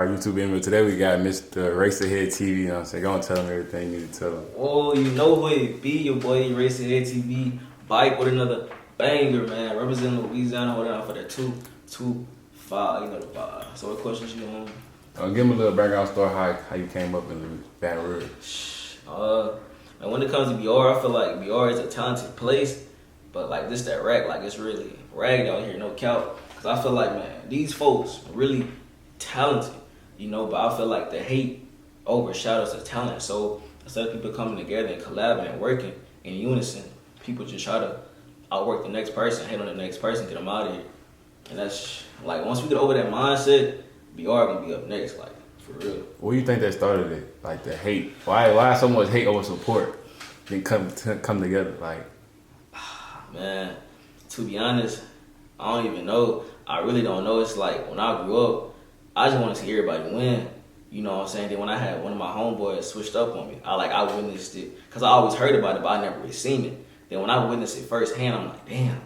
Our YouTube image today, we got Mr. Eraserheadtv. You know what I'm saying? Go and tell him everything you need to tell him. Oh, you know who it be, your boy Eraserheadtv, bike with another banger, man. Representing Louisiana, holding out for that 225, you know the vibe. So what questions you on? Give him a little background story how you came up in Baton Rouge. And when it comes to BR, I feel like BR is a talented place, but like this that rag, like it's really ragged out here, no cap. Cause I feel like, man, these folks are really talented, you know, but I feel like the hate overshadows the talent. So instead of people coming together and collabing and working in unison, people just try to outwork the next person, hate on the next person, get them out of here. And that's like, once we get over that mindset, BR gonna be up next, like, for real. What do you think that started it? Like the hate? Why so much hate over support? Then come together, like. Man, to be honest, I don't even know. I really don't know. It's like when I grew up, I just wanted to see everybody win. You know what I'm saying? Then when I had one of my homeboys switched up on me, I witnessed it. Because I always heard about it, but I never really seen it. Then when I witnessed it firsthand, I'm like, damn,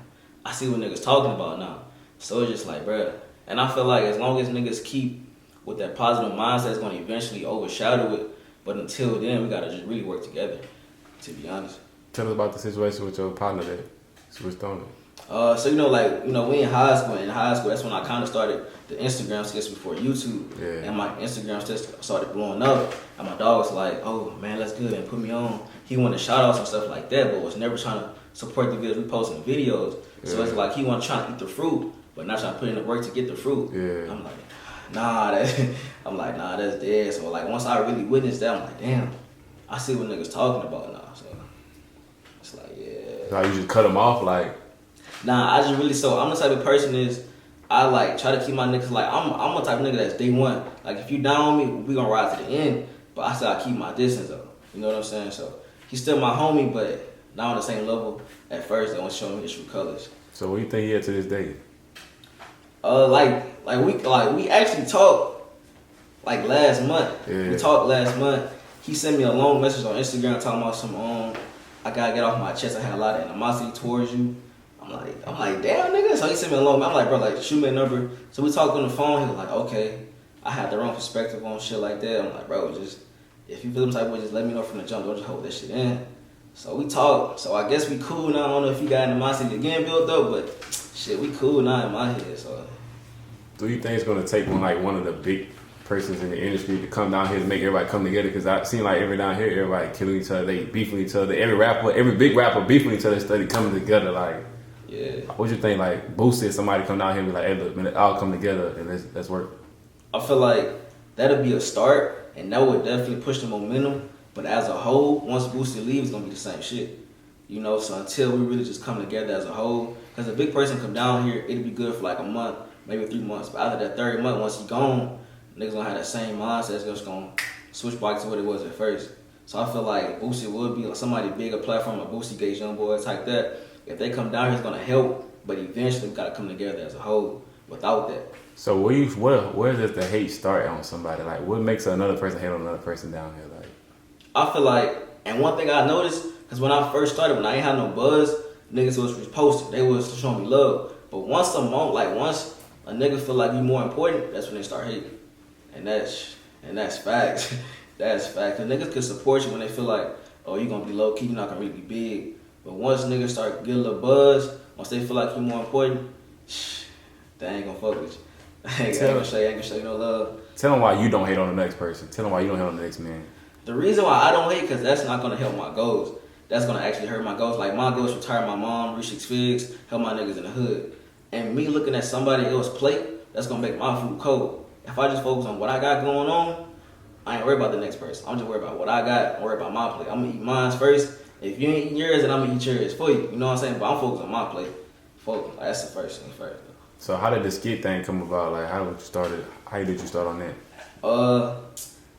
I see what niggas talking about now. So it's just like, bruh. And I feel like as long as niggas keep with that positive mindset, it's going to eventually overshadow it. But until then, we got to just really work together, to be honest. Tell us about the situation with your partner that switched on it. So we in high school. In high school, that's when I kind of started the Instagram skits before YouTube. Yeah. And my Instagram just started blowing up. And my dog was like, "Oh man, that's good," and put me on. He wanted shout outs and stuff like that, but was never trying to support the videos we posting the videos. So it's like he wasn't trying to eat the fruit, but not trying to put in the work to get the fruit. Yeah. I'm like, nah, that's dead. So like once I really witnessed that, I'm like, damn, I see what niggas talking about now. So it's like, yeah. So you just cut him off, like. Nah, I just really, so I'm the type of person I like try to keep my niggas, like I'm a type of nigga that's day one. Like if you down with me, we gonna ride to the end, but I still keep my distance though. You know what I'm saying? So he's still my homie, but not on the same level at first. They want to show me the true colors. So what do you think he had to this day? We actually talked like last month. Yeah. We talked last month. He sent me a long message on Instagram talking about some I gotta get off my chest. I had a lot of animosity towards you. I'm like, damn, nigga. So he sent me a long. I'm like, bro, like, shoot me a number. So we talked on the phone. He was like, okay, I had the wrong perspective on shit like that. I'm like, bro, just if you feel some type of way, just let me know from the jump. Don't just hold that shit in. So we talked. So I guess we cool now. I don't know if you got animosity again built up, but shit, we cool now in my head. So Do you think it's gonna take one of the big persons in the industry to come down here to make everybody come together? Because I seem like down here, everybody killing each other, they beefing each other. Every big rapper beefing each other, study coming together. Like, yeah. What you think? Like, boosted somebody come down here and be like, hey, look, man, I'll come together and let's work. I feel like that'll be a start, and that would definitely push the momentum. But as a whole, once Boosted leaves, it's gonna be the same shit. You know, so until we really just come together as a whole, because a big person come down here, it'll be good for like a month, maybe 3 months. But after that third month, once he gone, niggas gonna have that same mindset. It's just gonna switch back to what it was at first. So I feel like Boosted would be like somebody bigger platform, like Boosted, Gage, Young Boys, like that. If they come down here, it's gonna help. But eventually, we gotta come together as a whole. Without that. So where does the hate start on somebody? Like, what makes another person hate on another person down here? Like, I feel like, and one thing I noticed, because when I first started, when I ain't had no buzz, niggas was reposting. They was showing me love. But once a nigga feel like you more important, that's when they start hating. And that's facts. That's fact. The niggas can support you when they feel like, oh, you gonna be low key, you're not gonna really be big. But once niggas start getting a little buzz, once they feel like you're more important, they ain't gonna fuck with you. I ain't gonna show you no love. Tell them why you don't hate on the next person. Tell them why you don't hate on the next man. The reason why I don't hate, because that's not gonna help my goals. That's gonna actually hurt my goals. Like my goals, retire my mom, reach 6 figs, help my niggas in the hood. And me looking at somebody else's plate, that's gonna make my food cold. If I just focus on what I got going on, I ain't worried about the next person. I'm just worried about what I got. I'm worried about my plate. I'm gonna eat mine first. If you ain't eating yours, then I'm gonna eat yours for you. You know what I'm saying? But I'm focused on my plate. Focus. Like, that's the first thing first. So how did the skit thing come about? Like, how did you start on that?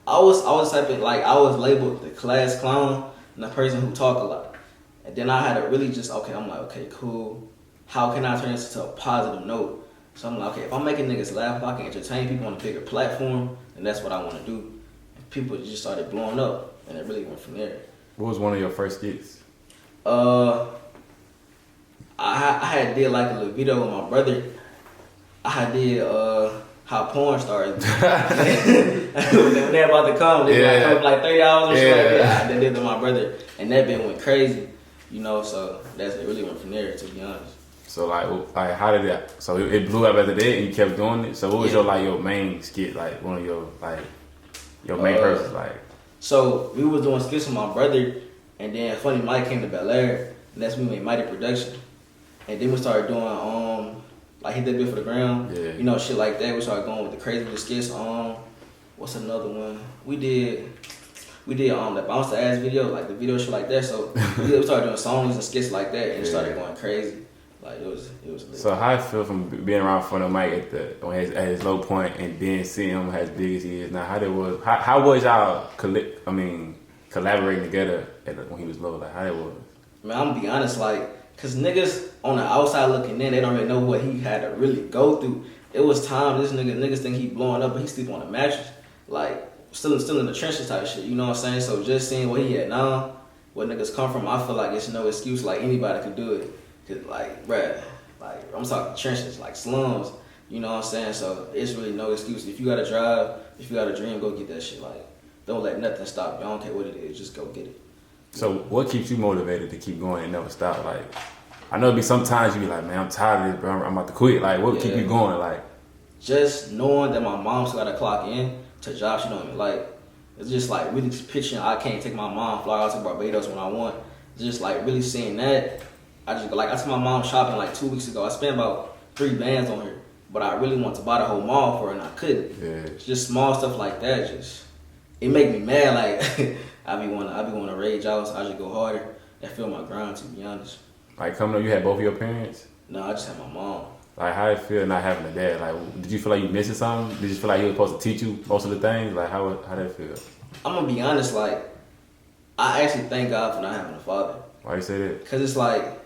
I was type of like, I was labeled the class clown and the person who talk a lot. And then I had to really just, I'm like, okay, cool. How can I turn this into a positive note? So I'm like, okay, if I'm making niggas laugh, if I can entertain people on a bigger platform, then that's what I want to do. And people just started blowing up, and it really went from there. What was one of your first skits? I had did like a little video with my brother. I did how porn stars do. When they're about to come, they like come like 30 hours or shit like that. They did to my brother, and that bit went crazy, you know. So it really went from there, to be honest. So like how did that? So it blew up after that, and you kept doing it. So what was your main skit, like one of your main purpose, like? So we was doing skits with my brother, and then Funny Mike came to Bel Air, and that's when we made Mighty Production, and then we started doing like Hit That Bit for the Ground, you know, shit like that. We started going with the crazy with the skits. What's another one? We did that bounce the ass video, like the video shit like that. So we started doing songs and skits like that, and it started going crazy. Like it was lit. So how I feel from being around Funny Mike at his low point, and then seeing him as big as he is now? How was y'all collaborating together when he was low? Like how that was? Man, I'm gonna be honest, like, cause niggas on the outside looking in, they don't really know what he had to really go through. It was time this niggas think he blowing up, but he sleep on a mattress, like still in the trenches type shit. You know what I'm saying? So just seeing where he at now, where niggas come from, I feel like it's no excuse. Like anybody could do it. Cause like, bruh, like I'm talking trenches, like slums. You know what I'm saying? So it's really no excuse. If you got a drive, if you got a dream, go get that shit. Like, don't let nothing stop you. I don't care what it is, just go get it. So what keeps you motivated to keep going and never stop? Like, I know it'd be sometimes you be like, man, I'm tired of this, bro. I'm about to quit. Like, what keep you going? Like, just knowing that my mom still got to clock in to a job she don't even like. It's just like really just picturing I can't take my mom fly out to Barbados when I want. It's just like really seeing that. I took my mom shopping like 2 weeks ago. I spent about 3 bands on her, but I really want to buy the whole mall for her and I couldn't. Yeah. Just small stuff like that. It make me mad. Like I be wanting to rage out. So I just go harder and feel my grind. To be honest. Like coming up, you had both of your parents? No, I just had my mom. Like how did it feel not having a dad? Like did you feel like you missing something? Did you feel like he was supposed to teach you most of the things? Like how did it feel? I'm gonna be honest. Like I actually thank God for not having a father. Why you say that? Cause it's like.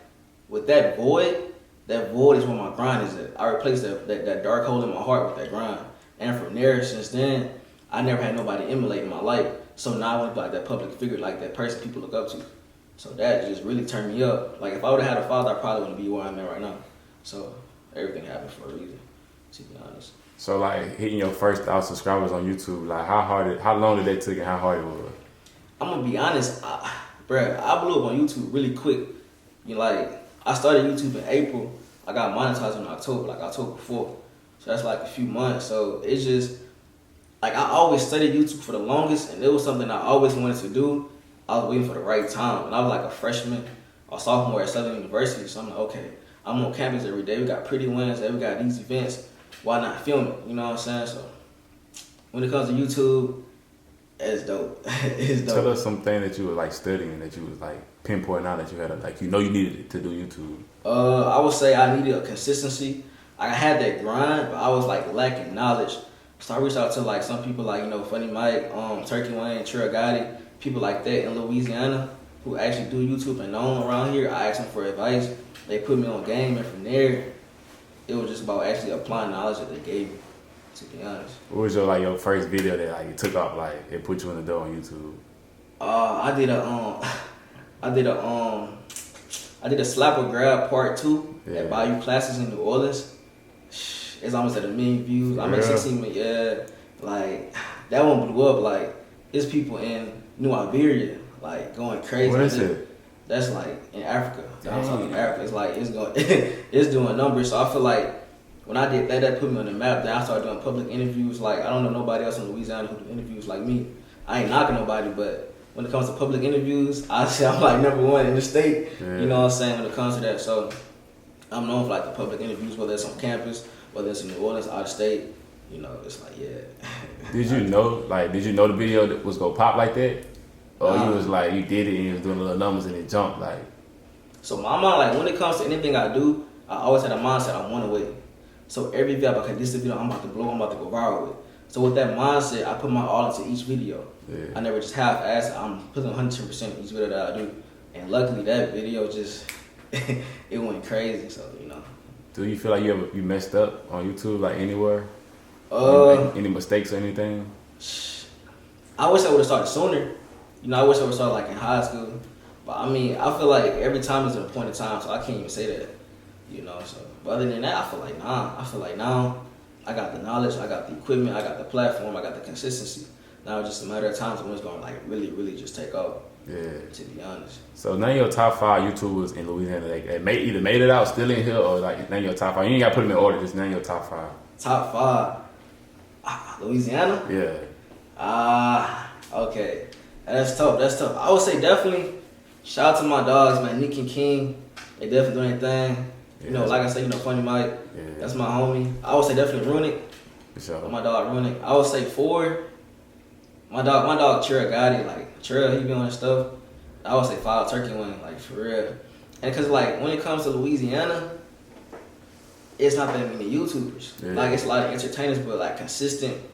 With that void is where my grind is at. I replaced that dark hole in my heart with that grind. And from there, since then, I never had nobody emulate in my life. So now I want to be like that public figure, like that person people look up to. So that just really turned me up. Like if I would have had a father, I probably wouldn't be where I'm at right now. So everything happened for a reason, to be honest. So like hitting your first 1,000 subscribers on YouTube, like how long did that take and how hard it was? I'm gonna be honest, I blew up on YouTube really quick. You know, like I started YouTube in April. I got monetized in October, like October 4th. So that's like a few months. So it's just, like I always studied YouTube for the longest, and it was something I always wanted to do. I was waiting for the right time. And I was like a freshman or sophomore at Southern University. So I'm like, okay, I'm on campus every day. We got Pretty Wednesday, we got these events. Why not film it? You know what I'm saying? So when it comes to YouTube, it's dope. It's dope. Tell us something that you were like studying, that you was like pinpointing out that you had you needed to do YouTube. I would say I needed a consistency. I had that grind, but I was like lacking knowledge. So I reached out to like some people like, Funny Mike, Turkey Wayne, Trill Gotti, people like that in Louisiana who actually do YouTube and known around here. I asked them for advice. They put me on game, and from there, it was just about actually applying knowledge that they gave me. To be honest. What was your first video that like it took off, like it put you in the door on YouTube? I did a slap or grab part 2 at Bayou Classes in New Orleans. It's almost at 1 million views. I made 16 million. Yeah, like that one blew up. Like it's people in New Iberia like going crazy. What is it? That's like in Africa. I'm talking Africa. It's like it's doing numbers. So I feel like when I did that put me on the map. Then I started doing public interviews. Like I don't know nobody else in Louisiana who do interviews like me. I ain't knocking nobody, but when it comes to public interviews, I say I'm like #1 in the state. Yeah. You know what I'm saying? When it comes to that, so I'm known for like the public interviews, whether it's on campus, whether it's in New Orleans, out of state. It's like Did you know the video that was gonna pop like that, or you was like you did it and you was doing little numbers and it jumped like? So my mind, like when it comes to anything I do, I always had a mindset I want to win. So every video, okay, this is the video I'm about to blow, I'm about to go viral with. So with that mindset, I put my all into each video. Yeah. I never just half-ass. I'm putting 110% in each video that I do. And luckily that video just, it went crazy, so Do you feel like you messed up on YouTube, like anywhere? Any mistakes or anything? I wish I would have started sooner. I wish I would have started like in high school. But I feel like every time is an appointed time, so I can't even say that. So, but other than that, I feel like now, I I got the knowledge, I got the equipment, I got the platform, I got the consistency. Now it's just a matter of time when it's gonna like really, really just take off. Yeah. To be honest. So name your top 5 YouTubers in Louisiana. Like either made it out, still in here, or like name your top 5. You ain't gotta put them in order. Just name your top 5. Top 5. Louisiana. Yeah. Okay. That's tough. I would say definitely shout out to my dogs, man. Nick and King. They definitely doing their thing. You know, like I said, Funny Mike. Yeah. That's my homie. I would say definitely Runic. For sure. My dog Runic. I would say 4. My dog Chira Gotti. Like Chira, he be on his stuff. I would say 5 Turkey Wing, like for real. And cause like when it comes to Louisiana, it's not that many YouTubers. Yeah. Like it's a lot of entertainers, but like consistent